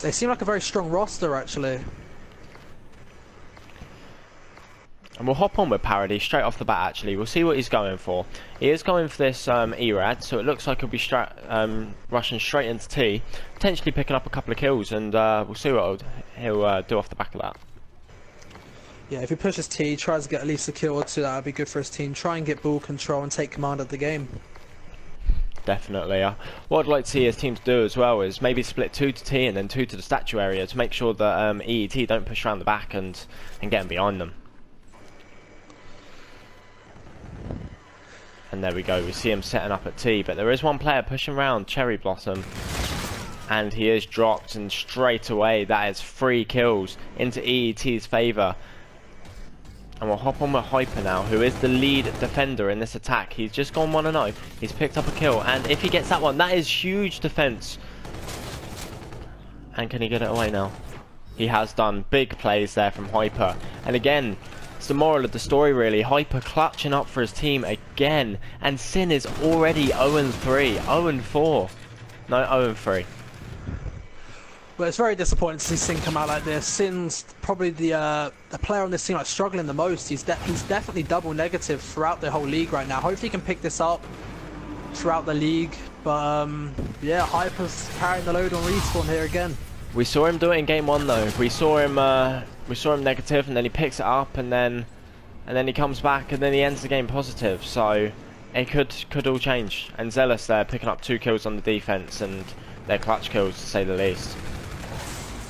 They seem like a very strong roster, actually. And we'll hop on with Parody straight off the bat, actually. We'll see what he's going for. He is going for this ERAD, so it looks like he'll be rushing straight into T, potentially picking up a couple of kills, and we'll see what he'll do off the back of that. Yeah, if he pushes T, tries to get at least a kill or two, that would be good for his team. Try and get ball control and take command of the game. Definitely. What I'd like to see his team to do as well is maybe split 2 to T and then 2 to the statue area to make sure that EET don't push around the back and get him behind them. And there we go, we see him setting up at T, but there is one player pushing around Cherry Blossom, and he is dropped, and straight away that is 3 kills into EET's favour. And we'll hop on with Hyper now, who is the lead defender in this attack. He's just gone 1-0, he's picked up a kill, and if he gets that one, that is huge defence. And can he get it away now? He has done big plays there from Hyper, and again, it's the moral of the story really. Hyper clutching up for his team again, and Sin is already 0-3, 0-4, no 0-3. Well, it's very disappointing to see Sin come out like this. Sin's probably the player on this team that's struggling the most. He's definitely double negative throughout the whole league right now. Hopefully he can pick this up throughout the league, but yeah, Hyper's carrying the load on Respawn here again. We saw him do it in game 1 though. We saw him negative, and then he picks it up, and then he comes back, and then he ends the game positive. So it could all change. And Zealous there picking up 2 kills on the defense, and they're clutch kills to say the least.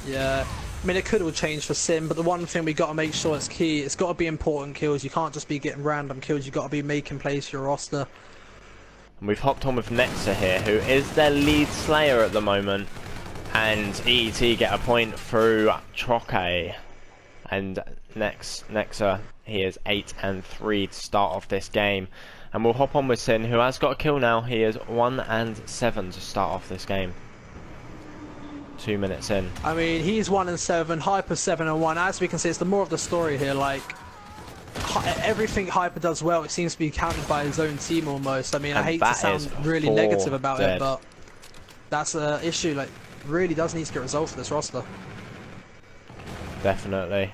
Yeah, I mean it could all change for Sin, but the one thing we got to make sure is key. It's got to be important kills. You can't just be getting random kills. You got to be making plays for your roster. And we've hopped on with Nexa here, who is their lead slayer at the moment. And EET get a point through Troke. And Nexa, he is 8-3 to start off this game. And we'll hop on with Sin, who has got a kill now. He is 1-7 to start off this game. 2 minutes in. I mean, he's 1-7, Hyper 7-1. As we can see, it's the more of the story here. Like, everything Hyper does well, it seems to be counted by his own team almost. I mean, I hate to sound really negative about it, but that's an issue. Like, really does need to get resolved for this roster. Definitely.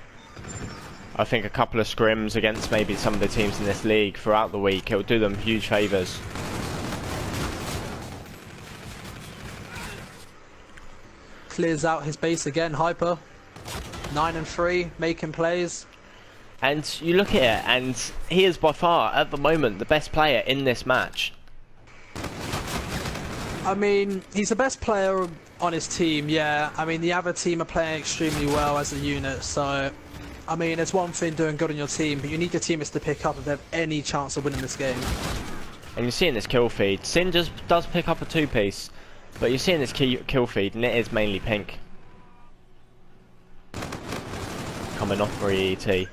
I think a couple of scrims against maybe some of the teams in this league throughout the week, it will do them huge favours. Clears out his base again, Hyper. 9-3, making plays. And you look at it, and he is by far, at the moment, the best player in this match. I mean, he's the best player on his team, yeah. I mean, the other team are playing extremely well as a unit, so I mean, it's one thing doing good on your team, but you need your teammates to pick up if they have any chance of winning this game. And you're seeing this kill feed. Sin just does pick up a 2-piece, but you're seeing this kill feed, and it is mainly pink. Coming off for EET.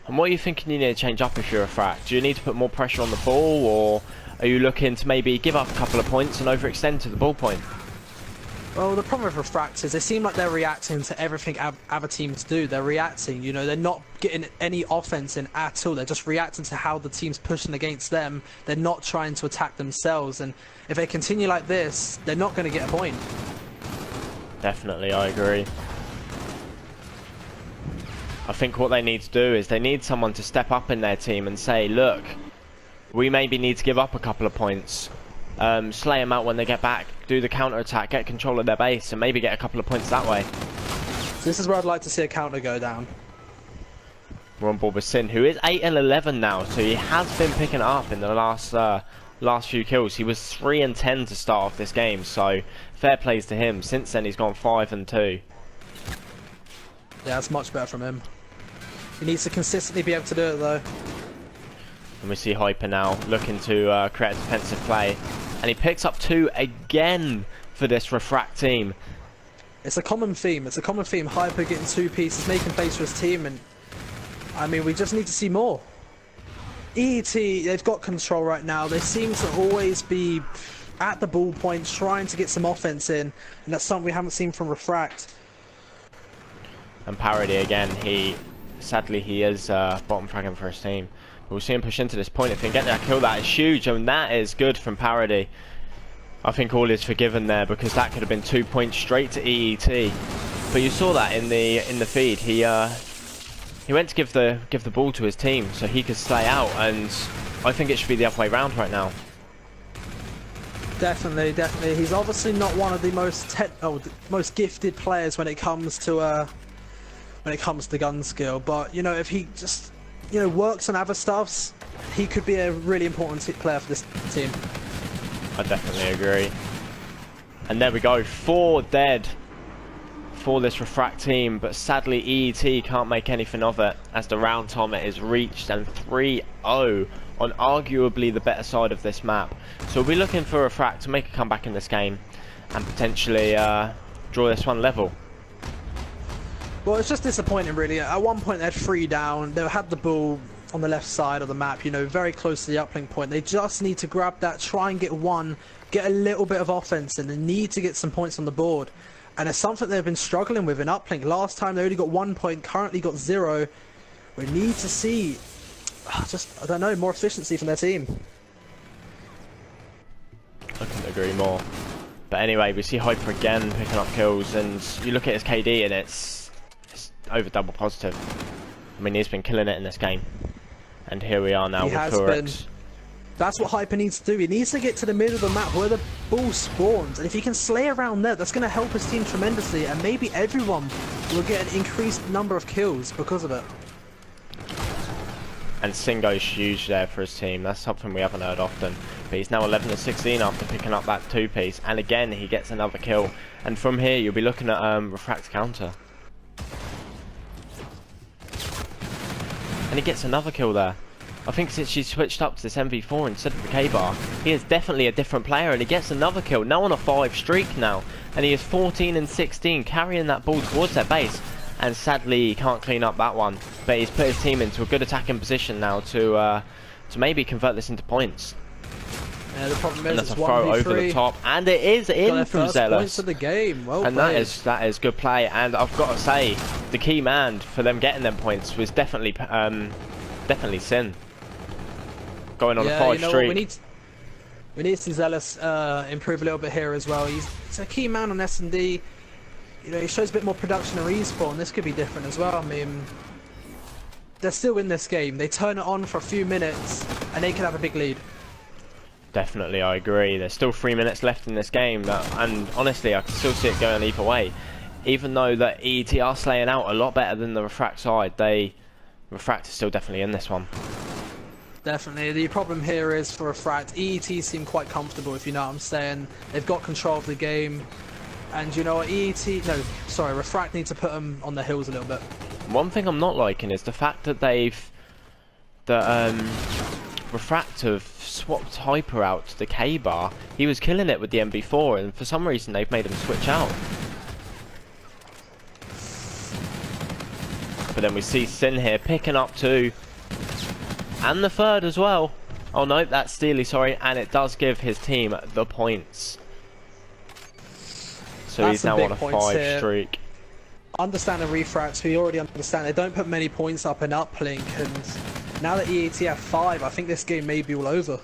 And what are you thinking you need to change up if you're a Refract? Do you need to put more pressure on the ball, or are you looking to maybe give up a couple of points and overextend to the ball point? Well, the problem with Refract is they seem like they're reacting to everything other teams do. They're reacting, you know, they're not getting any offense in at all. They're just reacting to how the team's pushing against them. They're not trying to attack themselves, and if they continue like this, they're not going to get a point. Definitely, I agree. I think what they need to do is they need someone to step up in their team and say, look, we maybe need to give up a couple of points. Slay them out when they get back, do the counter attack, get control of their base, and maybe get a couple of points that way. So this is where I'd like to see a counter go down. We're on board with Sin, who is 8-11 now, so he has been picking it up in the last few kills. He was 3-10 to start off this game, so fair plays to him. Since then, he's gone 5-2. Yeah, that's much better from him. He needs to consistently be able to do it, though. And we see Hyper now looking to create a defensive play. And he picks up 2 again for this Refract team. It's a common theme. It's a common theme. Hyper getting 2 pieces, making plays for his team, and I mean, we just need to see more. EET, they've got control right now. They seem to always be at the ball point, trying to get some offense in, and that's something we haven't seen from Refract. And Parody again, sadly he is bottom fragging for his team. But we'll see him push into this point. If he can get that kill, that is huge, and that is good from Parody. I think all is forgiven there, because that could have been 2 points straight to EET. But you saw that in the feed. He went to give the ball to his team so he could stay out, and I think it should be the other way round right now. Definitely, definitely. He's obviously not one of the most gifted players when it comes to gun skill. But you know, if he just works on other stuffs, he could be a really important player for this team. I definitely agree. And there we go, 4 dead for this Refract team, but sadly EET can't make anything of it as the round timer is reached, and 3-0 on arguably the better side of this map. So we'll be looking for Refract to make a comeback in this game and potentially draw this one level. Well, it's just disappointing really. At one point they had 3 down, they had the ball on the left side of the map, very close to the uplink point. They just need to grab that, try and get a little bit of offense, and they need to get some points on the board. And it's something they've been struggling with in uplink. Last time they only got 1 point, currently got 0. We need to see, I don't know, more efficiency from their team. I couldn't agree more. But anyway, we see Hyper again picking up kills, and you look at his KD and it's over double positive. I mean, he's been killing it in this game. And here we are now with Furex. That's what Hyper needs to do. He needs to get to the middle of the map where the ball spawns. And if he can slay around there, that's going to help his team tremendously. And maybe everyone will get an increased number of kills because of it. And Singo's huge there for his team. That's something we haven't heard often. But he's now 11-16 after picking up that 2-piece. And again, he gets another kill. And from here, you'll be looking at Refract's counter. And he gets another kill there. I think since she switched up to this MV4 instead of the K-bar, he is definitely a different player, and he gets another kill. Now on a 5 streak now, and he is 14-16, carrying that ball towards their base. And sadly, he can't clean up that one. But he's put his team into a good attacking position now to maybe convert this into points. Yeah, the problem is and that's it's a throw over the top, and it is in from Zealous. Points of the game. Well and played. that is good play. And I've got to say, the key man for them getting them points was definitely Sin. Going on a 5 streak. We need to see Zealous improve a little bit here as well. He's a key man on S&D. He shows a bit more production and respawn. This could be different as well. I mean, they're still in this game. They turn it on for a few minutes, and they can have a big lead. Definitely, I agree. There's still 3 minutes left in this game, and honestly, I can still see it going either way. Even though that EET are slaying out a lot better than the Refract side, Refract is still definitely in this one. Definitely. The problem here is for Refract, EET seem quite comfortable, if you know what I'm saying. They've got control of the game. And you know what, Refract need to put them on the hills a little bit. One thing I'm not liking is the fact that Refract have swapped Hyper out to the K-bar. He was killing it with the MV4, and for some reason they've made him switch out. But then we see Sin here picking up 2. And the 3rd as well. Oh no, that's Steely, sorry. And it does give his team the points. So he's now on a 5 streak. Understand the Refracts, we already understand they don't put many points up in uplink, and now that EET have 5, I think this game may be all over.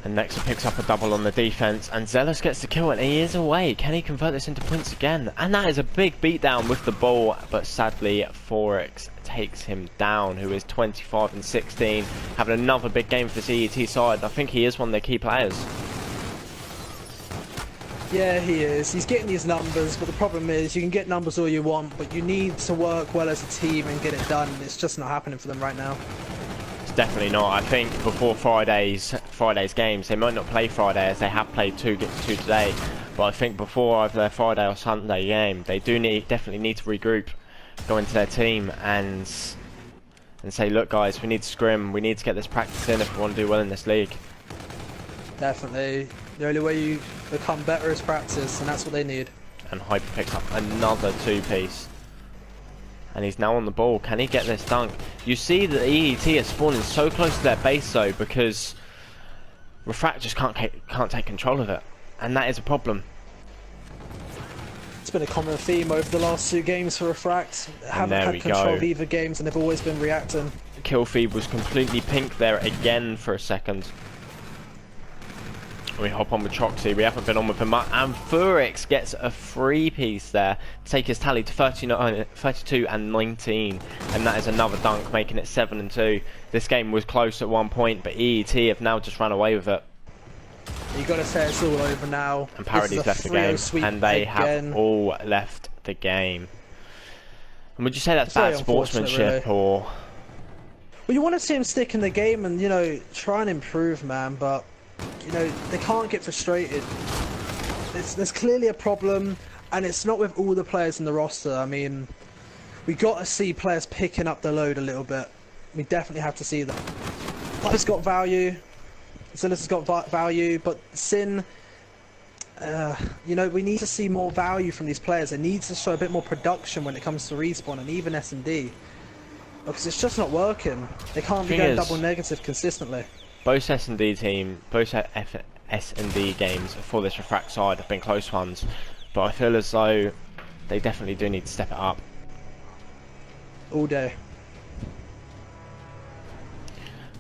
And Nexa picks up a double on the defense, and Zealous gets the kill, and he is away. Can he convert this into points again? And that is a big beatdown with the ball, but sadly Forex takes him down, who is 25-16, having another big game for this EET side. I think he is one of their key players. Yeah, he is. He's getting these numbers, but the problem is you can get numbers all you want, but you need to work well as a team and get it done. It's just not happening for them right now. It's definitely not. I think before Friday's games, they might not play Friday as they have played two today, but I think before either their Friday or Sunday game, they do definitely need to regroup, go into their team and say, look guys, we need to scrim, we need to get this practice in if we want to do well in this league. Definitely. The only way you become better is practice, and that's what they need. And Hyper picks up another 2-piece. And he's now on the ball. Can he get this dunk? You see that EET is spawning so close to their base though, because Refract just can't take control of it. And that is a problem. It's been a common theme over the last 2 games for Refract. Haven't had control of either games and they've always been reacting. Kill feed was completely pink there again for a second. We hop on with Troxy. We haven't been on with him much. And Furix gets a 3-piece there to take his tally to 32 and 19. And that is another dunk, making it 7-2. This game was close at one point, but EET have now just run away with it. You got to say it's all over now. And Parody's left the game, and they have all left the game. And would you say that's bad sportsmanship, really. or? Well, you want to see him stick in the game and, you know, try and improve, man, but, you know, they can't get frustrated. There's clearly a problem, and it's not with all the players in the roster. I mean, we got to see players picking up the load a little bit. We definitely have to see that. Live's got value, Zilla's has got value, but Sin, you know, we need to see more value from these players. It needs to show a bit more production when it comes to Respawn and even S&D. Because it's just not working. They can't be going double negative consistently. Both S&D games for this Refract side have been close ones, but I feel as though they definitely do need to step it up. All day.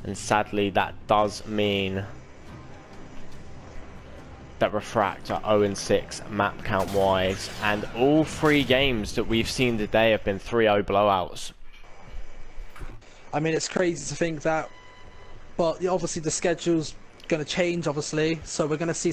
And sadly, that does mean that Refract are 0-6 map count wise, and all 3 games that we've seen today have been 3-0 blowouts. I mean, it's crazy to think that, but obviously the schedule's going to change, obviously, so we're going to see